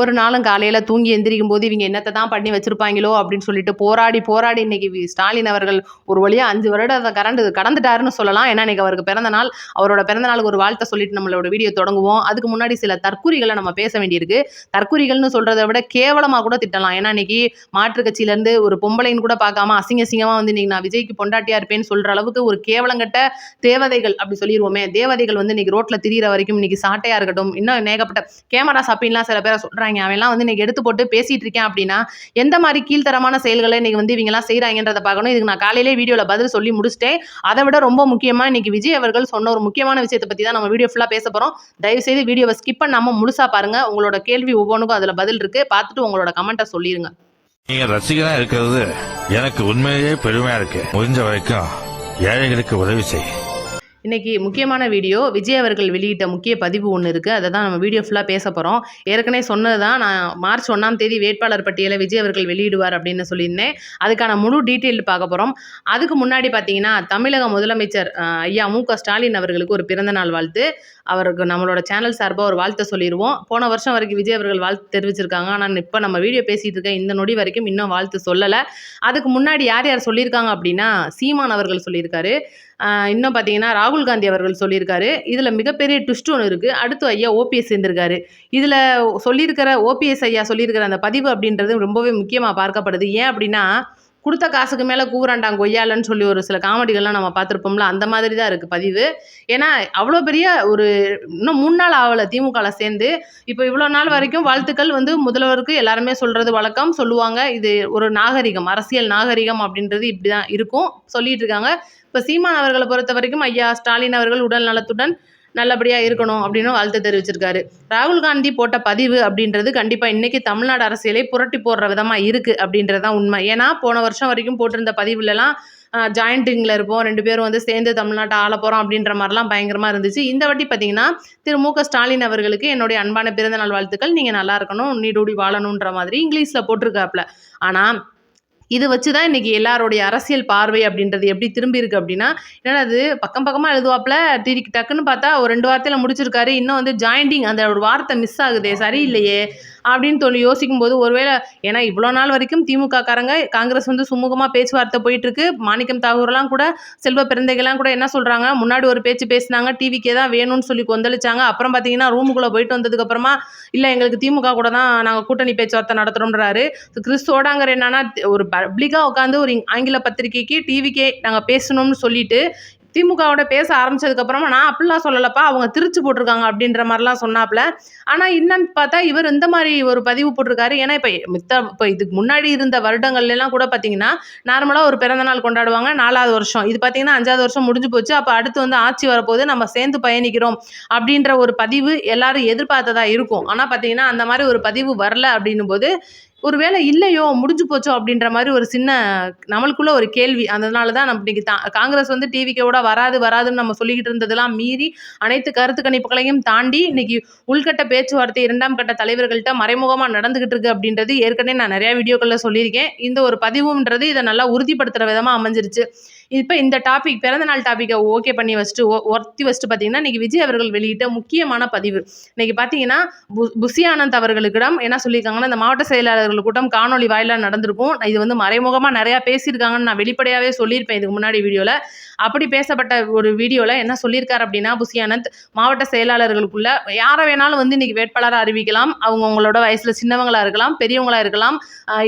ஒரு நாளும் காலையில தூங்கி எந்திரிக்கும் போது இவங்க என்னத்த தான் பண்ணி வச்சிருப்பாங்களோ அப்படின்னு சொல்லிட்டு போராடி போராடி இன்னைக்கு ஸ்டாலின் அவர்கள் ஒரு வழியா 5 வருடம் அதை கடந்துட்டாருன்னு சொல்லலாம். ஏன்னா இன்னைக்கு அவருக்கு பிறந்த நாள். அவரோட பிறந்த நாளுக்கு ஒரு வாழ்த்தை சொல்லிட்டு நம்மளோட வீடியோ தொடங்குவோம். அதுக்கு முன்னாடி சில தற்குறிகளை நம்ம பேச வேண்டியிருக்கு. தற்குறிகள்னு சொல்றதை விட கேவலமா கூட திட்டலாம். ஏன்னா இன்னைக்கு மாற்று கட்சியில இருந்து ஒரு பொம்பளைன்னு கூட பார்க்காம அசிங்கமா வந்து இன்னைக்கு நான் விஜய்க்கு பொண்டாட்டியா இருப்பேன்னு சொல்ற அளவுக்கு ஒரு கேவலங்கட்ட தேவதைகள் அப்படி சொல்லிடுவோமே, தேவதைகள் வந்து இன்னைக்கு ரோட்ல திரியிற வரைக்கும் இன்னைக்கு சாட்டையா இருக்கட்டும், இன்னும் ஏகப்பட்ட கேமரா சாப்பின்லாம் சில பேரை சொல்றாங்க. அவன்லாம் வந்து இன்னைக்கு எடுத்து போட்டு பேசிட்டு இருக்கேன் அப்படின்னா எந்த மாதிரி கீழ்த்தரமான செயல்களை இன்னைக்கு வந்து இவங்க எல்லாம் செய்யறாங்கன்றத பார்க்கணும். இதுக்கு நான் காலையிலே வீடியோல பதில் சொல்லி முடிச்சிட்டேன். அதை விட ரொம்ப முக்கியமா இன்னைக்கு விஜய் அவர்கள் சொன்ன ஒரு முக்கியமான விஷயத்தை பத்தி தான் நம்ம வீடியோ ஃபுல்லா பேச போறோம். தயவு செய்து வீடியோவை ஸ்கிப் பண்ணாம முழுசா பாருங்க. உங்களோட கேள்வி ஒவ்வொன்றுக்கும் அதுல பதில் இருக்கு. பார்த்துட்டு உங்களோட கமெண்ட்டை சொல்லிருங்க. நீங்க ரசிகனா இருக்கிறது எனக்கு உண்மையிலேயே பெருமையா இருக்கு. முடிஞ்ச வரைக்கும் ஏழைகளுக்கு உதவி செய். இன்றைக்கி முக்கியமான வீடியோ விஜய் அவர்கள் வெளியிட்ட முக்கிய பதிவு ஒன்று இருக்குது. அதை தான் நம்ம வீடியோ ஃபுல்லாக பேச போகிறோம். ஏற்கனவே சொன்னது தான், நான் மார்ச் 1ஆம் தேதி வேட்பாளர் பட்டியலை விஜய் அவர்கள் வெளியிடுவார் அப்படின்னு சொல்லியிருந்தேன். அதுக்கான முழு டீட்டெயில் பார்க்க போகிறோம். அதுக்கு முன்னாடி பார்த்தீங்கன்னா தமிழக முதலமைச்சர் ஐயா மு.க. ஸ்டாலின் அவர்களுக்கு ஒரு பிறந்தநாள் வாழ்த்து. அவருக்கு நம்மளோட சேனல் சார்பாக ஒரு வாழ்த்தை சொல்லிடுவோம். போன வருஷம் வரைக்கும் விஜய் அவர்கள் வாழ்த்து தெரிவிச்சிருக்காங்க. ஆனால் இப்போ நம்ம வீடியோ பேசிகிட்டு இருக்க இந்த நொடி வரைக்கும் இன்னும் வாழ்த்து சொல்லலை. அதுக்கு முன்னாடி யார் யார் சொல்லியிருக்காங்க அப்படின்னா சீமான் அவர்கள் சொல்லியிருக்காரு. இன்னும் பார்த்தீங்கன்னா ராகுல் காந்தி அவர்கள் சொல்லியிருக்காரு. இதில் மிகப்பெரிய ட்விஸ்ட் ஒன்று இருக்குது. அடுத்து ஐயா ஓபிஎஸ் சேர்ந்திருக்காரு. இதில் சொல்லியிருக்கிற ஓபிஎஸ் ஐயா சொல்லியிருக்கிற அந்த பதிவு அப்படின்றது ரொம்பவே முக்கியமாக பார்க்கப்படுது. ஏன் அப்படின்னா கொடுத்த காசுக்கு மேலே கூறாண்டாங்க கொய்யாலன்னு சொல்லி ஒரு சில காமெடிகள்லாம் நம்ம பார்த்துருப்போம்ல, அந்த மாதிரி தான் இருக்குது பதிவு. ஏன்னா அவ்வளோ பெரிய ஒரு இன்னும் 3 நாள் ஆகலை திமுகவில் சேர்ந்து. இப்போ இவ்வளோ நாள் வரைக்கும் வாழ்த்துக்கள் வந்து முதல்வருக்கு எல்லாருமே சொல்கிறது வழக்கம் சொல்லுவாங்க. இது ஒரு நாகரிகம், அரசியல் நாகரிகம் அப்படின்றது இப்படி தான் இருக்கும் சொல்லிட்டு இருக்காங்க. இப்போ சீமான் அவர்களை பொறுத்த வரைக்கும் ஐயா ஸ்டாலின் அவர்கள் உடல் நலத்துடன் நல்லபடியாக இருக்கணும் அப்படின்னு வாழ்த்து தெரிவிச்சிருக்காரு. ராகுல் காந்தி போட்ட பதிவு அப்படின்றது கண்டிப்பாக இன்றைக்கி தமிழ்நாடு அரசியலை புரட்டி போடுற விதமாக இருக்குது அப்படின்றது தான் உண்மை. ஏன்னா போன வருஷம் வரைக்கும் போட்டிருந்த பதிவுலலாம் ஜாயிண்டிங்கில் இருப்போம், 2 பேரும் வந்து சேர்ந்து தமிழ்நாட்டை ஆள போகிறோம் அப்படின்ற மாதிரிலாம் பயங்கரமாக இருந்துச்சு. இந்த வாட்டி பார்த்தீங்கன்னா திரு மு.க. ஸ்டாலின் அவர்களுக்கு என்னுடைய அன்பான பிறந்தநாள் வாழ்த்துக்கள், நீங்கள் நல்லா இருக்கணும், நீடூடி வாழணுன்ற மாதிரி இங்கிலீஷில் போட்டிருக்காப்புல. ஆனால் இது வச்சு தான் இன்றைக்கி எல்லாருடைய அரசியல் பார்வை அப்படின்றது எப்படி திரும்பி இருக்குது அப்படின்னா, ஏன்னா அது பக்கமாக எழுதுவாப்புல டக்குன்னு பார்த்தா ஒரு 2 வார்த்தையில் முடிச்சிருக்காரு. இன்னும் வந்து ஜாயிண்டிங் அந்த ஒரு வார்த்தை மிஸ் ஆகுதே, சரியில்லையே அப்படின்னு சொல்லி யோசிக்கும் போது ஒருவேளை ஏன்னா இவ்வளோ நாள் வரைக்கும் திமுக காரங்க காங்கிரஸ் வந்து சுமூகமாக பேச்சுவார்த்தை போயிட்டுருக்கு. மாணிக்கம் தாகூர்லாம் கூட செல்வ பிறந்தைகள்லாம் கூட என்ன சொல்கிறாங்க, முன்னாடி ஒரு பேச்சு பேசினாங்க, டிவிக்கே தான் வேணும்னு சொல்லி கொந்தளிச்சாங்க. அப்புறம் பார்த்தீங்கன்னா ரூமுக்குள்ளே போயிட்டு வந்ததுக்கப்புறமா இல்லை எங்களுக்கு திமுக கூட தான் நாங்கள் கூட்டணி பேச்சுவார்த்தை நடத்துகிறோம்ன்றாரு. கிறிஸ்தோடாங்கிற என்னன்னா ஒரு பப்ளிக்காக உட்காந்து ஒரு ஆங்கில பத்திரிகைக்கு டிவிக்கே நாங்கள் பேசணும்னு சொல்லிட்டு திமுகவோட பேச ஆரம்பிச்சதுக்கப்புறமா நான் அப்படிலாம் சொல்லலப்பா, அவங்க திருச்சி போட்டிருக்காங்க அப்படின்ற மாதிரிலாம் சொன்னாப்புல. ஆனால் என்னன்னு பார்த்தா இவர் இந்த மாதிரி ஒரு பதிவு போட்டிருக்காரு. ஏன்னா இப்போ இதுக்கு முன்னாடி இருந்த வருடங்கள்லாம் கூட பார்த்தீங்கன்னா நார்மலாக ஒரு பிறந்தநாள் கொண்டாடுவாங்க, 4வது வருஷம். இது பார்த்தீங்கன்னா 5வது வருஷம் முடிஞ்சு போச்சு. அப்போ அடுத்து வந்து ஆட்சி வரப்போது, நம்ம சேர்ந்து பயணிக்கிறோம் அப்படின்ற ஒரு பதிவு எல்லாரும் எதிர்பார்த்ததா இருக்கும். ஆனால் பார்த்தீங்கன்னா அந்த மாதிரி ஒரு பதிவு வரல அப்படின்னும் போது ஒருவேளை இல்லையோ முடிஞ்சு போச்சோ அப்படின்ற மாதிரி ஒரு சின்ன நம்மளுக்குள்ள ஒரு கேள்வி. அதனால தான் நம்ம இன்னைக்கு காங்கிரஸ் வந்து டிவிக்கோட வராதுன்னு நம்ம சொல்லிக்கிட்டு இருந்ததெல்லாம் மீறி அனைத்து கருத்து கணிப்புகளையும் தாண்டி இன்னைக்கு உள்கட்ட பேச்சுவார்த்தை 2ஆம் கட்ட தலைவர்கள்ட்ட மறைமுகமாக நடந்துகிட்டு இருக்கு அப்படின்றது ஏற்கனவே நான் நிறைய வீடியோக்களில் சொல்லியிருக்கேன். இந்த ஒரு பதிவுன்றது இதை நல்லா உறுதிப்படுத்துகிற விதமாக அமைஞ்சிருச்சு. இப்போ இந்த டாபிக் பிறந்தநாள் டாப்பிக்கை ஓகே பண்ணி வச்சுட்டு ஒர்த்தி வச்சுட்டு பார்த்தீங்கன்னா இன்றைக்கி விஜய் அவர்கள் வெளியிட்ட முக்கியமான பதிவு. இன்றைக்கி பார்த்தீங்கன்னா புசி ஆனந்த் அவர்களுக்கிடம் என்ன சொல்லியிருக்காங்கன்னா, இந்த மாவட்ட செயலாளர்கள் கூட்டம் காணொலி வாயிலாக நடந்திருக்கும். இது வந்து மறைமுகமாக நிறையா பேசியிருக்காங்கன்னு நான் வெளிப்படையாகவே சொல்லியிருப்பேன் இதுக்கு முன்னாடி வீடியோவில். அப்படி பேசப்பட்ட ஒரு வீடியோவில் என்ன சொல்லியிருக்காரு அப்படின்னா, புசி ஆனந்த் மாவட்ட செயலாளர்களுக்குள்ள யாரை வேணாலும் வந்து இன்றைக்கி வேட்பாளராக அறிவிக்கலாம். அவங்களோட வயசில் சின்னவங்களாக இருக்கலாம், பெரியவங்களாக இருக்கலாம்,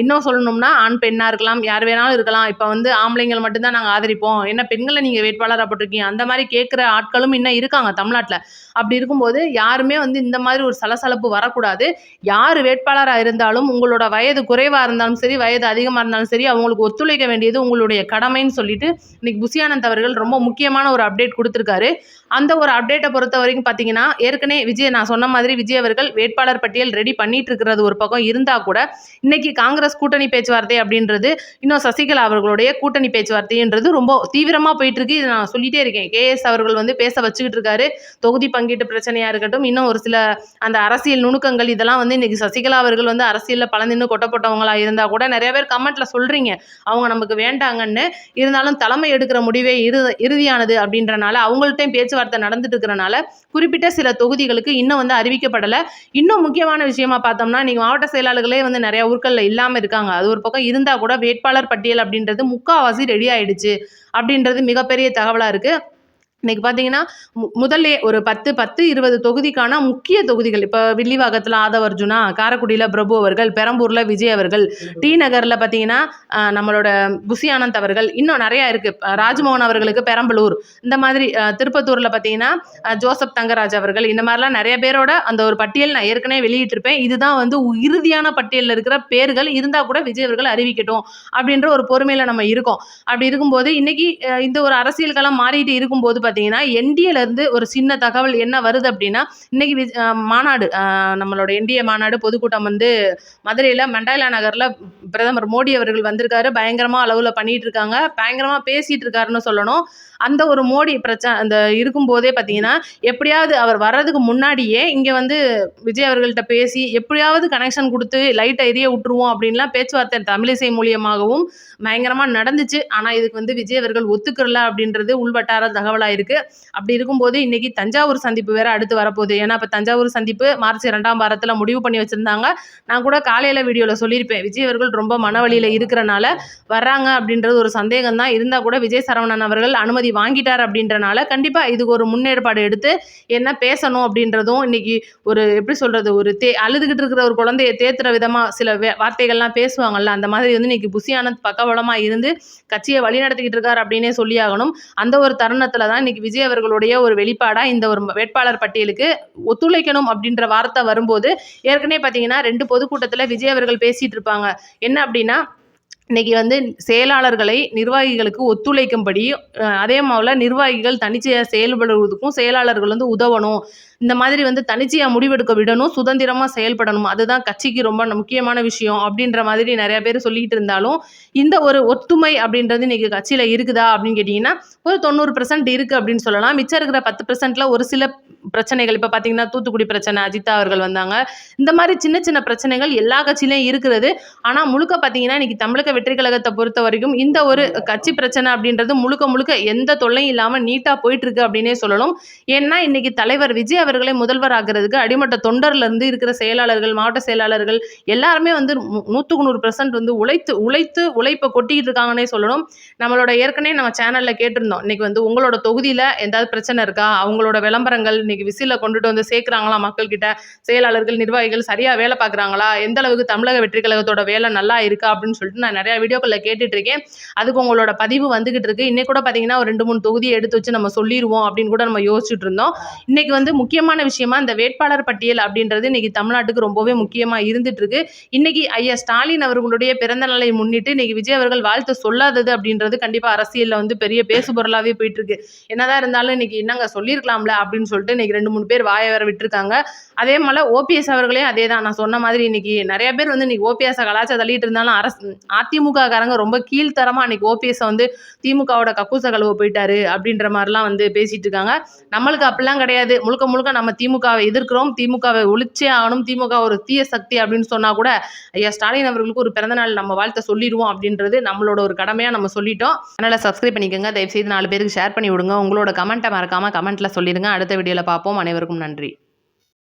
இன்னும் சொல்லணும்னா ஆண் பெண்ணாக இருக்கலாம், யார் வேணாலும் இருக்கலாம். இப்போ வந்து ஆம்பளைங்கள் மட்டும்தான் நாங்கள் ஆதரிப்போம், என்ன பெண்களை நீங்கள் வேட்பாளராக போட்டிருக்கீங்க, அந்த மாதிரி கேட்குற ஆட்களும் இன்னும் இருக்காங்க தமிழ்நாட்டில். அப்படி இருக்கும்போது யாருமே வந்து இந்த மாதிரி ஒரு சலசலப்பு வரக்கூடாது. யார் வேட்பாளராக இருந்தாலும் உங்களோட வயது குறைவாக இருந்தாலும் சரி, வயது அதிகமாக இருந்தாலும் சரி, அவங்களுக்கு ஒத்துழைக்க வேண்டியது உங்களுடைய கடமைன்னு சொல்லிட்டு இன்னைக்கு புசி ஆனந்த் அவர்கள் ரொம்ப முக்கியமான ஒரு அப்டேட் கொடுத்துருக்காரு. அந்த ஒரு அப்டேட்டை பொறுத்த வரைக்கும் பார்த்தீங்கன்னா ஏற்கனவே விஜய் நான் சொன்ன மாதிரி விஜய் அவர்கள் வேட்பாளர் பட்டியல் ரெடி பண்ணிட்டு இருக்கிறது ஒரு பக்கம் இருந்தால் கூட இன்னைக்கு காங்கிரஸ் கூட்டணி பேச்சுவார்த்தை அப்படின்றது இன்னும் சசிகலா அவர்களுடைய கூட்டணி பேச்சுவார்த்தைன்றது ரொம்ப தீவிரமாக போயிட்டுருக்கு. இது நான் சொல்லிகிட்டே இருக்கேன். கேஎஸ் அவர்கள் வந்து பேச வச்சுக்கிட்டு இருக்காரு. தொகுதி பங்கீட்டு பிரச்சனையாக இருக்கட்டும், இன்னும் ஒரு சில அந்த அரசியல் நுணுக்கங்கள் இதெல்லாம் வந்து இன்றைக்கி சசிகலா அவர்கள் வந்து அரசியலில் பலந்து கொட்டப்பட்டவங்களா இருந்தால் கூட நிறைய பேர் கமெண்ட்டில் சொல்கிறீங்க அவங்க நமக்கு வேண்டாங்கன்னு. இருந்தாலும் தலைமை எடுக்கிற முடிவே இறுதியானது அப்படின்றனால அவங்கள்ட்டையும் பேச்சுவார்த்தை நடந்துட்டு இருக்கிறனால குறிப்பிட்ட சில தொகுதிகளுக்கு இன்னும் வந்து அறிவிக்கப்படலை. இன்னும் முக்கியமான விஷயமா பார்த்தோம்னா, நீங்கள் மாவட்ட செயலாளர்களே வந்து நிறைய ஊர்களில் இல்லாமல் இருக்காங்க. அது ஒரு பக்கம் இருந்தால் கூட வேட்பாளர் பட்டியல் அப்படின்றது முக்கால்வாசி ரெடி ஆயிடுச்சு அப்படின்றது மிகப்பெரிய தகவலாக இருக்குது. இன்னைக்கு பார்த்தீங்கன்னா முதல்ல ஒரு 10-20 தொகுதிக்கான முக்கிய தொகுதிகள் இப்போ வில்லிவாக்கத்தில் ஆதவ அர்ஜுனா, காரைக்குடியில் பிரபு அவர்கள், பெரம்பூரில் விஜய் அவர்கள், டி நகரில் பார்த்தீங்கன்னா நம்மளோட புசி ஆனந்த் அவர்கள், இன்னும் நிறையா இருக்குது. ராஜ்மோகன் அவர்களுக்கு பெரம்பலூர், இந்த மாதிரி திருப்பத்தூரில் பார்த்தீங்கன்னா ஜோசப் தங்கராஜ் அவர்கள், இந்த மாதிரிலாம் நிறைய பேரோட அந்த ஒரு பட்டியல் நான் ஏற்கனவே வெளியிட்டிருப்பேன். இதுதான் வந்து இறுதியான பட்டியலில் இருக்கிற பேர்கள். இருந்தால் கூட விஜய் அவர்கள் அறிவிக்கட்டும் அப்படின்ற ஒரு பொறுமையில் நம்ம இருக்கோம். அப்படி இருக்கும்போது இன்னைக்கு இந்த ஒரு அரசியல் களம் மாறிட்டு இருக்கும்போது பார்த்தீங்கன்னா என்டிஏலேருந்து ஒரு சின்ன தகவல் என்ன வருது அப்படின்னா, இன்னைக்கு மாநாடு நம்மளோட என்டிஏ மாநாடு பொதுக்கூட்டம் வந்து மதுரையில் மண்டாயிலா நகரில் பிரதமர் மோடி அவர்கள் வந்திருக்காரு. பயங்கரமாக அளவில் பண்ணிட்டு இருக்காங்க, பயங்கரமாக பேசிட்டு இருக்காருன்னு சொல்லணும். அந்த ஒரு மோடி அந்த இருக்கும்போதே பார்த்தீங்கன்னா எப்படியாவது அவர் வர்றதுக்கு முன்னாடியே இங்கே வந்து விஜய் அவர்கள்ட்ட பேசி எப்படியாவது கனெக்ஷன் கொடுத்து லைட்டை எரிய விட்டுருவோம் அப்படின்லாம் பேச்சுவார்த்தை தமிழிசை மூலியமாகவும் பயங்கரமாக நடந்துச்சு. ஆனால் இதுக்கு வந்து விஜய் அவர்கள் ஒத்துக்கிறல அப்படின்றது உள்வட்டார தகவலாக இருக்குது. அப்படி இருக்கும்போது இன்னைக்கு தஞ்சாவூர் சந்திப்பு வேற அடுத்து வரப்போகுது. ஏன்னா இப்போ தஞ்சாவூர் சந்திப்பு மார்ச் 2ஆம் வாரத்தில் முடிவு பண்ணி வச்சுருந்தாங்க. நான் கூட காலையில் வீடியோவில் சொல்லியிருப்பேன், விஜய் அவர்கள் ரொம்ப மனவழியில் இருக்கிறனால வர்றாங்க அப்படின்றது ஒரு சந்தேகம் தான். இருந்தால் கூட விஜய் சரவணன் அவர்கள் அனுமதி வாங்கிட்டார் அப்படின்றனால கண்டிப்பாக இதுக்கு ஒரு முன்னேற்பாடு எடுத்து என்ன பேசணும் அப்படின்றதும் இன்னைக்கு ஒரு எப்படி சொல்கிறது, ஒரு அழுதுகிட்டு இருக்கிற ஒரு குழந்தைய தேத்துற விதமாக சில வார்த்தைகள்லாம் பேசுவாங்கல்ல, அந்த மாதிரி வந்து இன்னைக்கு புசி ஆனந்த் பக்கபலமாக இருந்து கட்சியை வழிநடத்திக்கிட்டு இருக்கார் அப்படின்னே சொல்லியாகணும். அந்த ஒரு தருணத்தில் தான் இன்னைக்கு விஜய் அவர்களுடைய ஒரு வெளிப்பாடாக இந்த ஒரு வேட்பாளர் பட்டியலுக்கு ஒத்துழைக்கணும் அப்படின்ற வார்த்தை வரும்போது ஏற்கனவே பார்த்தீங்கன்னா 2 பொதுக்கூட்டத்தில் விஜய் அவர்கள் பேசிகிட்டு இருப்பாங்க. என்ன அப்படின்னா, இன்னைக்கு வந்து செயலாளர்களை நிர்வாகிகளுக்கு ஒத்துழைக்கும்படி, அதே மாதிரி நிர்வாகிகள் தனிச்சையாக செயல்படுவதற்கும் செயலாளர்கள் வந்து உதவணும், இந்த மாதிரி வந்து தனிச்சையாக முடிவெடுக்க விடணும், சுதந்திரமாக செயல்படணும், அதுதான் கட்சிக்கு ரொம்ப முக்கியமான விஷயம் அப்படின்ற மாதிரி நிறைய பேர் சொல்லிட்டு இருந்தாலும் இந்த ஒரு ஒத்துமை அப்படின்றது இன்னைக்கு கட்சியில் இருக்குதா அப்படின்னு கேட்டிங்கன்னா ஒரு 90% இருக்குது அப்படின்னு சொல்லலாம். மிச்சம் இருக்கிற 10%ல ஒரு சில பிரச்சனைகள், இப்போ பார்த்தீங்கன்னா தூத்துக்குடி பிரச்சனை, அஜிதா அவர்கள் வந்தாங்க, இந்த மாதிரி சின்ன சின்ன பிரச்சனைகள் எல்லா கட்சியிலையும் இருக்கிறது. ஆனால் முழுக்க பார்த்தீங்கன்னா இன்னைக்கு தமிழக வெற்றி கழகத்தை பொறுத்த வரைக்கும் இந்த ஒரு கட்சி பிரச்சனை அப்படின்றது முழுக்க முழுக்க எந்த தொல்லையும் இல்லாமல் நீட்டாக போயிட்டு இருக்கு அப்படின்னே சொல்லணும். ஏன்னா இன்னைக்கு தலைவர் விஜய் அவர்களை முதல்வர் ஆக்குறதுக்கு அடிமட்ட தொண்டர்ல இருந்து இருக்கிற செயலாளர்கள், மாவட்ட செயலாளர்கள் எல்லாருமே வந்து 100% வந்து உழைப்பை கொட்டிக்கிட்டு இருக்காங்கன்னே சொல்லணும். நம்மளோட ஏற்கனவே நம்ம சேனல்ல கேட்டிருந்தோம், இன்னைக்கு வந்து உங்களோட தொகுதியில் ஏதாவது பிரச்சனை இருக்கா, அவங்களோட விளம்பரங்கள் இன்னைக்கு விசில கொண்டுட்டு வந்து சேர்க்குறாங்களா மக்கள் கிட்ட, செயலாளர்கள் நிர்வாகிகள் சரியா வேலை பார்க்குறாங்களா, எந்த அளவுக்கு தமிழக வெற்றி கழகத்தோட வேலை நல்லா இருக்கா அப்படின்னு சொல்லிட்டு நான் நிறைய வீடியோக்களில் கேட்டுட்டு இருக்கேன். அதுக்கு உங்களோட பதிவு வந்துகிட்டு இருக்கு. இன்னைக்கு கூட பார்த்தீங்கன்னா ஒரு 2-3 தொகுதியை எடுத்து வச்சு நம்ம சொல்லிடுவோம் அப்படின்னு கூட நம்ம யோசிச்சுட்டு இருந்தோம். இன்னைக்கு வந்து முக்கியமான விஷயமா இந்த வேட்பாளர் பட்டியல் அப்படின்றது இன்னைக்கு தமிழ்நாட்டுக்கு ரொம்பவே முக்கியமா இருந்துட்டு இருக்கு. இன்னைக்கு ஐயா ஸ்டாலின் அவர்களுடைய பிறந்த நாளை முன்னிட்டு இன்னைக்கு விஜய் அவர்கள் வாழ்த்து சொல்லாதது அப்படின்றது கண்டிப்பா அரசியல்ல வந்து பெரிய பேசுபொருளாவே போயிட்டு இருக்கு. என்னதான் இருந்தாலும் இன்னைக்கு என்னங்க சொல்லியிருக்கலாம்ல அப்படின்னு சொல்லிட்டு இன்னைக்கு 2-3 பேர் வாய வேற விட்டுருக்காங்க. அதே போல ஓபிஎஸ் அவர்களே அதே தான், நான் சொன்ன மாதிரி இன்னைக்கு நிறைய பேர் வந்து இன்னைக்கு ஓபிஎஸ் கலாச்சா தள்ளிட்டு இருந்தாலும் அதிமுக காரங்க ரொம்ப கீழ்த்தரமா இன்னைக்கு ஓபிஎஸ் வந்து திமுகவோட கக்கூச கழுவ போயிட்டாரு அப்படின்ற மாதிரிலாம் வந்து பேசிட்டு இருக்காங்க. நம்மளுக்கு அப்படிலாம் கிடையாது. முழுக்க முழுக்க நம்ம திமுகவை எதிர்க்கிறோம், திமுகவை ஒழிச்சே ஆகணும், திமுக ஒரு தீய சக்தி அப்படின்னு சொன்னா கூட ஐயா ஸ்டாலின் அவர்களுக்கு ஒரு பிறந்தநாள் நம்ம வாழ்த்தை சொல்லிடுவோம் அப்படின்றது நம்மளோட ஒரு கடமையா நம்ம சொல்லிட்டோம். அதனால சப்ஸ்கிரைப் பண்ணிக்கோங்க, தயவுசெய்து 4 பேருக்கு ஷேர் பண்ணி விடுங்க, உங்களோட கமெண்ட்டை மறக்காம கமெண்ட்ல சொல்லிடுங்க. அடுத்த வீடியோல பார்ப்போம். அனைவருக்கும் நன்றி.